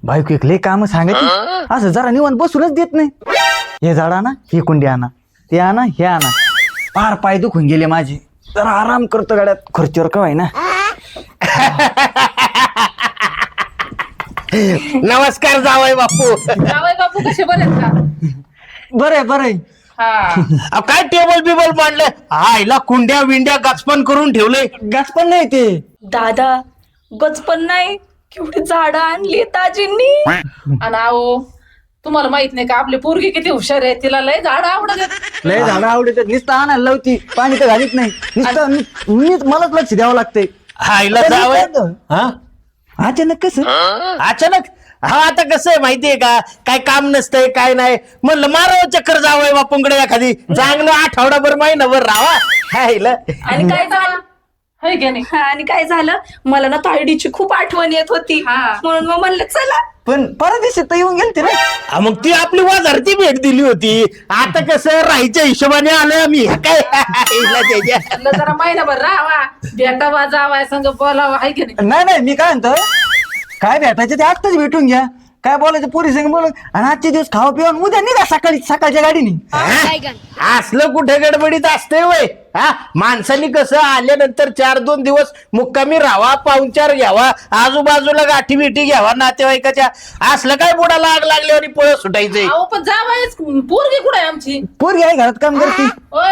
बायको एक लय काम सांगायची असं जरा निवांत बसूनच देत नाही. हे झाड आणा, ही कुंडी आणा, ते आणा, हे आणा. फार पाय दुखून गेले माझे. जरा आराम करतो गाड्यात, खुर्चीवर कवाय ना. नमस्कार जावई बापू. जावई बापू कसे बरे का? बरंय बरंय. हा काय टेबल बिबल मांडलं, आईला कुंड्या विंड्या गचपण करून ठेवलंय. गाच पण नाही ते. दादा गचपण नाही, केवढी झाडं आणली दाजींनी. आणि अहो तुम्हाला माहित नाही का आपली पोरगी किती हुशार आहे, तिला लय झाड आवडत. लय झाडं आवडतात, नुसतं आणायला लावती, पाणी तर घालीत नाही. नुसतं मीच मलाच लक्ष द्यावं लागतंय. आईला जावई हा अचानक कसं? अचानक हा आता कसं आहे माहितीये का, काय काम नसतंय काय नाही, म्हणलं मारावं चक्कर जावंय बापूंकडे एखादी, चांगलं आठवडाभर महिनाभर राहावा. आईला आणि काय झालं है की नाही? आणि काय झालं, मला ना तायडीची खूप आठवण येत होती, हा. म्हणून मग म्हणलं चला. पण परदेशात तर येऊन गेलते ना. मग ती आपली वाजारती भेट दिली होती. आता कसं राहायच्या हिशोबाने आलोय आम्ही. काय आईला त्याच्या. म्हणलं जरा महिनाभर राहावा, भेटावा जावा, संग बोलावा, है की नाही? नाही नाही, मी काय म्हणतो, काय भेटायचं ते आत्ताच भेटून घ्या. काय बोलायचं पोरी संग बोल, आणि आजचे दिवस खावा पिवा, उद्या निघा सकाळच्या गाडीने. असलं कुठे गडबडीत असते वय. हा माणसांनी कसं आल्यानंतर 4-2 दिवस मुक्कामी राहावा, पाहुणचार घ्यावा, आजूबाजूला गाठी बिठी घ्यावा नातेवाईकाच्या. असलं काय बुडाला आग लागल्यावर पळ सुटायचंय. अहो पण जावायच पोरगी कुठे आहे आमची? पोरी आहे घरात काम करते. होय,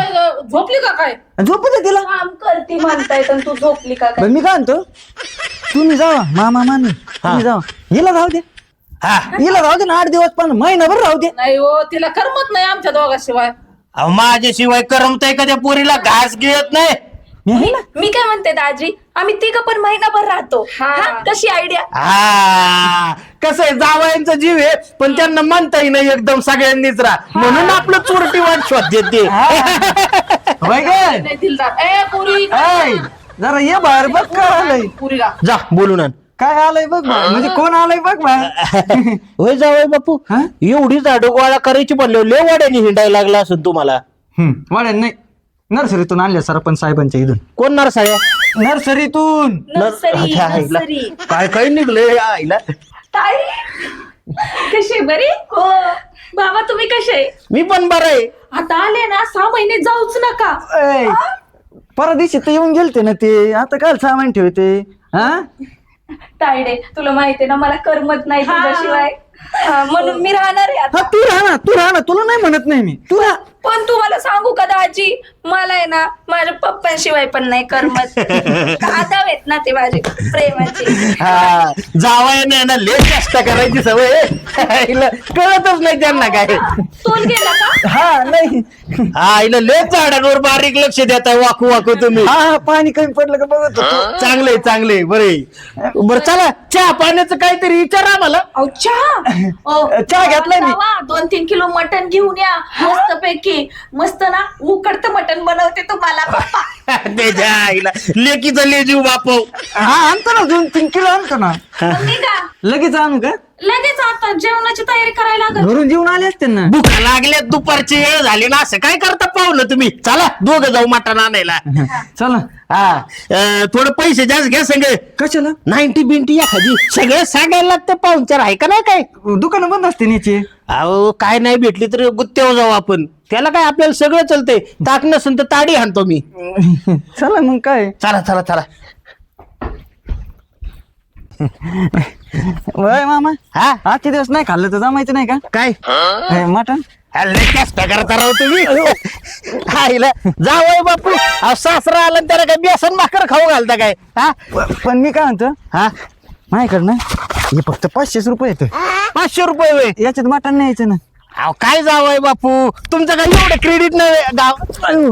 झोपली का काय? झोपू दे तिला. काम करती म्हणताय तर तू झोपली का काय? बरं, मी काय म्हणतो, तुम्ही जावा मामा मामी, तुम्ही जावा, हिला राहू दे. हा हिला राहू दे ना 8 दिवस, पण महिनाभर राहू दे. नाही हो, तिला करमत नाही आमच्या दोघांशिवाय. अहो, माझ्याशिवाय करमतय का त्या पोरीला? घास गिळत नाही. मी आहे ना. मी काय म्हणते दाजी, आम्ही तिघं पण महिनाभर राहतो. हा. हा, कशी आयडिया? हा कसं आहे, जावयांचा जीव आहे, पण त्यांना म्हणताही नाही एकदम सगळ्यांनीच राहा, म्हणून आपलं चोरटी वाट शोध देते. होय काय? नाही दिलदार. ए पुरी ऐ, जरा ये बाहेर बघ काय आलंय. पुरीला जा बोलून आण. काय आलंय बघ बाहेर. म्हणजे कोण आलंय बघ बाहेर. होय जावई बापू, हा? एवढी झाडं गोळा करायची म्हणलं लय वाड्याने हिंडायला लागला असेल तुम्हाला. वाड्या नाही, नर्सरीतून आणल्या सरपंच साहेबांच्या इथून. कोण नरसाळ्या? नर्सरीतून. नर्सरी अच्छा, आईला. नर्सरी. काय काय निघलंय आईला. ताई कशी बरी? हो बाबा, तुम्ही कसे? मी पण बरं आहे. आता आले ना, 6 महिने जाऊच नका. ऐ, परदेशी तर येऊन गेलते ना ते, आता काय सामान ठेवते. हा तायडे, तुला माहितीये ना मला करमत नाही तुझ्याशिवाय. म्हणून मी राहणार आहे आता. हा, तू राहा ना, तुला नाही म्हणत नाही मी, तू राहा. पण तुम्हाला सांगू का दाजी, मला आहे ना माझ्या पप्पांशिवाय पण नाही करमत. दादा आहेत ना ते माझे प्रेमाचे. हा जावयाने ना लय कष्ट करायची सवय आहे. आईला कळतच नाही त्यांना काय. तोल गेला का? हा नाही. आईला लय झाडांवर बारीक लक्ष देताय, वाकू वाकू तुम्ही. हा, पाणी कमी पडलं का बघत होतो. चांगले बरे. बर चला, चहा पाण्याचं काहीतरी विचारा मला. अहो, चहा. चहा घेतलाय मी. 2-3 किलो मटण घेऊन या, मस्त पैकी. मस्त ना उकडतं मटण बनवते तुम्हाला पप्पा. त्याच्या आईला लेकीचा लेजीव बापू. हा, आणतो ना 2-3 किलो आणतो ना. तुम्ही का लगेच आणू का? लगेच आता जेवणाची तयारी करायला लागल. घरून जेवून आले असते ना. भुका लागल्यात, दुपारची वेळ झाली ना, असं काय करता पाहुलं तुम्ही. चला दोघं जाऊ मटण आणायला. चला. हा थोडं पैसे जास्त घ्या सगळे. कशाला? 90 बिंटी एखादी सगळं सांगायला लागतं. पाहुणचार आहे का नाही काय? दुकानं बंद असते नीचे. अहो काय नाही भेटली तर गुत्त्यावर जाऊ आपण. त्याला काय आपल्याला सगळं चालतंय. ताक नसेल तर ताडी हाणतो मी. चला मग काय. चला चला चला. वय मामा, हा आजचे दिवस नाही खाल्लं तर जमायचं नाही का? काय हे मटण. लय कष्ट करता राव तुम्ही. आईला जावय बापू, अहो सासरा आला आणि त्याला काय बेसन भाकर खाऊ घालता काय? हा पण मी काय म्हणतो, हा माझ्याकडं ना हे फक्त 500 रुपये येतं. 500 रुपये वय. याच्यात मटण न्यायचं ना. अहो काय जावय बापू, तुमचं काय एवढं क्रेडिट नाही गाव.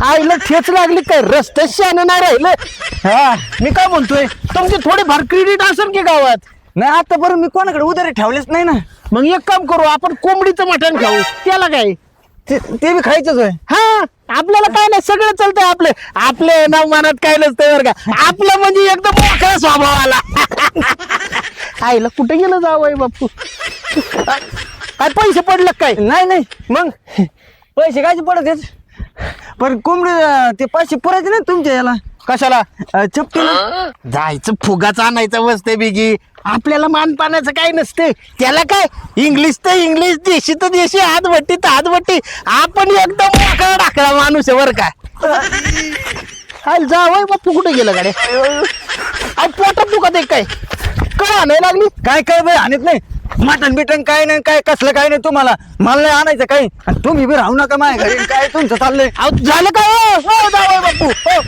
आईला ठेच लागली काय? रस्ते शान नाही राहिलं. हा, मी काय म्हणतोय, तुमची थोडीफार क्रेडिट असेल की गावात? नाही आतापर्यंत मी कोणाकडे उधारी ठेवलेच नाही ना. मग एक काम करू, आपण कोंबडीचं मटण खाऊ. त्याला काय, ते बी खायचंच होय. हा आपल्याला काय नाही, सगळं चालतंय. आपले नाव मनात काय नसतंय बरं का. आपलं म्हणजे एकदम मोकळा स्वभाव आला. आईला कुठे गेलं जावय बापू? काय पैसे पडलं काय? नाही मग पैसे कायचे पडत आहेत? पण कोंबडी ते 500 पुरायचे नाही तुमच्या याला. कशाला चपटीला. जायचं फुगाच आणायचं बसते बिगी. आपल्याला मानपानाचं काय नसते. त्याला काय इंग्लिश तर इंग्लिश, देशी तर देशी, हातभट्टी तर हातभट्टी. आपण एकदम मोकळा टाकला माणूस आहे बरं का. जावय बापू कुठे गेलं गाड्या. पोटात दुखत आहे काय आणायला लागली. काय बाई आणत नाही. मटण बिटन काय नाही, काय कसलं काय नाही तुम्हाला. मला नाही आणायचं काही. आणि तुम्ही बी राहू नका माझ्या घरी. काय तुमचं चाललंय. झालं काय जावय बापू हो.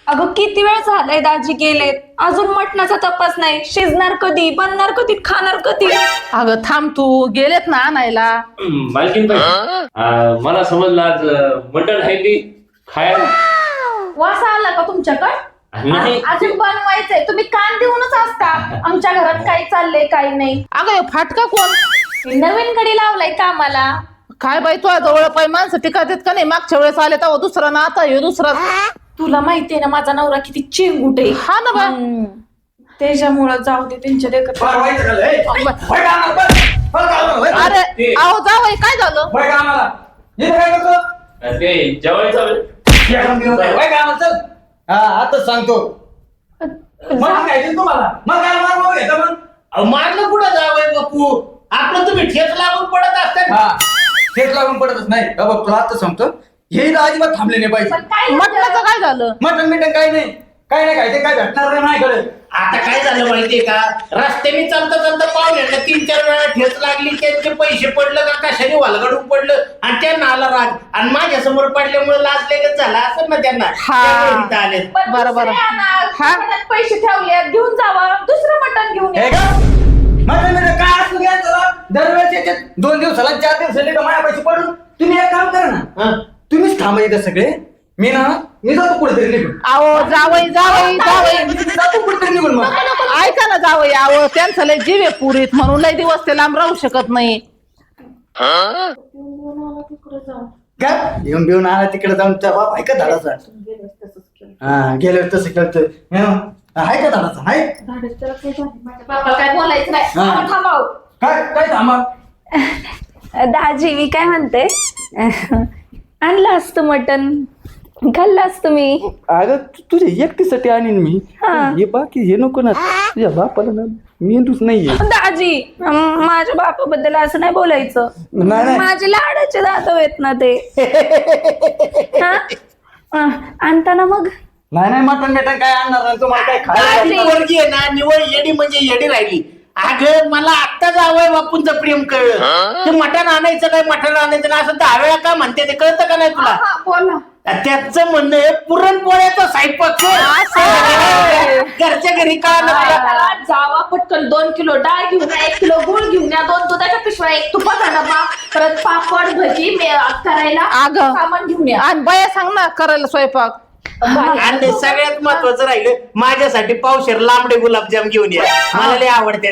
अगं किती वेळ झालाय दाजी गेलेत, अजून मटणाचा तपास नाही. शिजणार कधी, बनणार कधी, खाणार कधी? अगं थांब तू, गेलेत ना आणायला. मालकीन बाई मला समजलं आज मटण आहे की खायला वास आला का तुमच्याकडे? नाही. अजून बनवायचंय. तुम्ही कान देऊनच असता आमच्या घरात काही चाललंय काही नाही. अगं हे फाटका कोण? मी नवीन कडे लावलाय कामाला. काय बाई तुझ्या जवळ पाय माणसं टिकत येत का नाही? मागच्या वेळेस आले तेव्हा दुसरा ना, आता हे दुसरा. तुला माहितीये ना माझा नवरा किती चेंगूट आहे. हा ना बा. त्याच्यामुळं जाऊ दे त्यांच्या देखत. अरे आहो जावई काय झालं? ते जेवायचं आता सांगतो. तुम्हाला मग काय मार घेता मग. मारलं कुठं जावय बापू. आपलं तुम्ही ठेच लागून पडत असतात. तेच लागून पडतच नाही. बघ तुला आता सांगतो, हे अजिबात थांबले नाही पाहिजे. पण काय मटणाचं काय झालं? मटण बिटन काही नाही, काय नाही खायचं, काय भेटणार नाही माझ्याकडे. आता काय झालं माहितीये का, रस्त्याने चालता चालता पाहुण्यांना 3-4 वेळा ठेच लागली. त्यांचे पैसे पडलं का कशाने वालगडून पडलं आणि त्यांना आला राग. आणि माझ्या समोर पडल्यामुळे लाजलेगच झाला असं ना त्यांना. हा. त्यामुळे इथं आले. पण बरोबर. दुसरे आणा. हा? मटणात पैसे ठेवले, घेऊन जावा दुसरं मटण घेऊन हे या. का मटण बिटन काय असं घ्यायचं. दरवेळेस येते 2 दिवसाला 4 दिवसाला का माझ्या पैसे पडून. तुम्ही एक काम करा ना, हं. तुम्हीच थांबा इथं सगळे. मी जातो कुठेतरी निघून. आहो जावई जावई मी जातो कुठेतरी निघून. मग ऐका ना जावई, आहो त्यांचं लय जीव आहे पुरीत, म्हणून लय दिवस ते लांब राहू शकत नाही. काय येऊन बिऊन आला तिकडे जाऊन त्या बाप आहे का धाडाचा. हा गेल्यावर तसं करतं. आहे का धाडाचा आहे. बाबा काय बोलायचं नाही. हा. आपण थांबाव. काय काय थांबा. दाजी मी काय म्हणते, आणलं असतं मटण, खाल्लं असतं मी. अगं तुझ्या एकटीसाठी आणीन मी. हा. हे बाकी हे नको ना. तुझ्या बापाला ना मेंदूच नाहीये. दाजी माझ्या बापाबद्दल असं नाही बोलायचं. नाही, नाही. माझे लाडाचे जाधव आहेत ना ते. हा? आणताना मग नाही नाही मटण बिटन काय आणणार नाही. तुम्हाला काय खायला. ती पोरगी आहे ना निवळ येडी म्हणजे येडी राहिली. अगं मला आत्ता जावंय बापूंचं प्रेम कळलं. ते मटण आणायचं काय मटण आणायचं ना असं 10 वेळा का म्हणते ते कळतं का नाही तुला. हा बोला. त्याचं म्हणणं आहे पुरणपोळ्याचा स्वयंपाक घरच्या घरी का त्याला जावा पटकन 2 किलो डाळ घेऊन या, 1 किलो गुळ घेऊन या, 2 दुधाच्या पिशव्या, 1 तुपाचा डबा, परत पापड भजी करायला अगं. सामान घेऊन या. आणि बया सांग ना करायला स्वयंपाक. आणि सगळ्यात महत्वाचं राहिलं माझ्यासाठी पावशेर लांबडे गुलाबजाम घेऊन या. मला लय आवडते.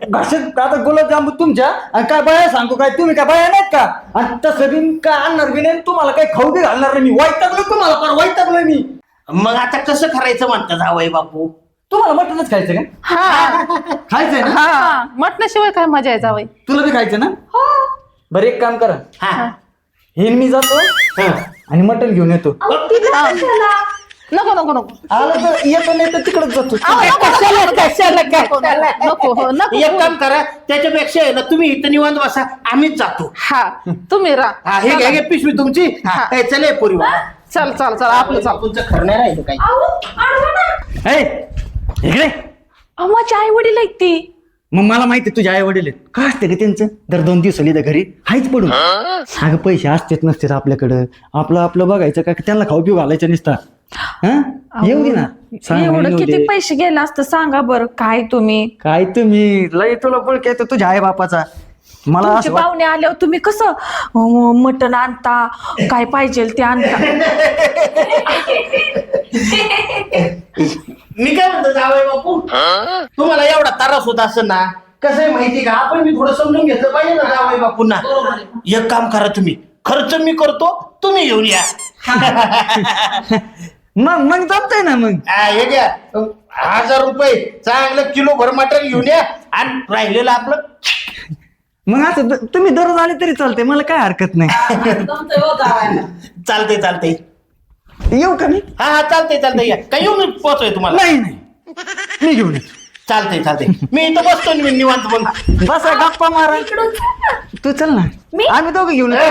घासत आता गुलाबजाम तुमच्या. आणि काय बाया सांगू काय तुम्ही काय बाया नाहीत का. आणि तसं बी काय आणणार बी नाही. तुम्हाला काही खाऊ बी घालणार नाही मी. वैतागलो तुम्हाला पण वैतागलोय मी. मग आता कसं करायचं म्हणतं जावई बापू. तुम्हाला मटणच खायचं का. हा खायचंय ना. हा मटणाशिवाय काय मजा आहे जावई. तुला बी खायचं ना. बरं एक काम करा, हा हे मी जातो आणि मटण घेऊन येतो. नको नको नको आलं तर येतो नाही तर तिकडेच जातो. नको हो, नको. एक काम करा त्याच्यापेक्षा आहे ना तुम्ही इथं निवांत बसा आम्हीच जातो. हा तुम्ही हा हे राहा. घ्या पिशवी तुमची. हा. ए, चले पोरी चल चल चल आपलं चाल. तुमचं खरं नाही राहिलं काही. ए, इकडे माझे आई वडील आहेत ती. मग मला माहिती तुझ्या आई वडील आहेत. काय असते का त्यांचं दर 2 दिवसाली तर घरी हायच पडून. अगं पैसे असतेच नसतेच आपल्याकडं. आपलं आपलं बघायचं का त्यांना खाऊ पिऊ घालायचं नसता. हा येऊ दे ना. सांग एवढं येऊ किती दे. पैसे गेलं असतं सांगा बरं. काय तुम्ही काय तुम्ही लय तुला बळक येतो तुझ्या आई बापाचा. मला तुमचे असं वाट- पाहुणे आल्यावर तुम्ही कसं मटण आणता, काय पाहिजे ते आणता. मी काय म्हणतो जावई बापू तुम्हाला एवढा त्रास होत असं ना कसं आहे माहिती का आपण मी थोडं समजून घेतलं पाहिजे ना जावई बापूंना. एक काम करा तुम्ही खर्च मी करतो तुम्ही घेऊन या. मग जमतंय ना. मग हे घ्या 1000 रुपये चांगलं किलो भर मटण घेऊन या आणि राहिलेलं आपलं. मग असं तुम्ही दररोज आले तरी चालते. मला काय हरकत नाही. जमतंय हो जावायला. चालते येऊ का मी हा हा चालतंय या काय येऊ मी पोहोचतोय तुम्हाला नाही नाही मी घेऊन येतो चालतंय मी इथं बसतो निवांत मग बसा गप्पा मारा इकडून चल ना. तू चल ना मी? आम्ही दोघं घेऊन येतो.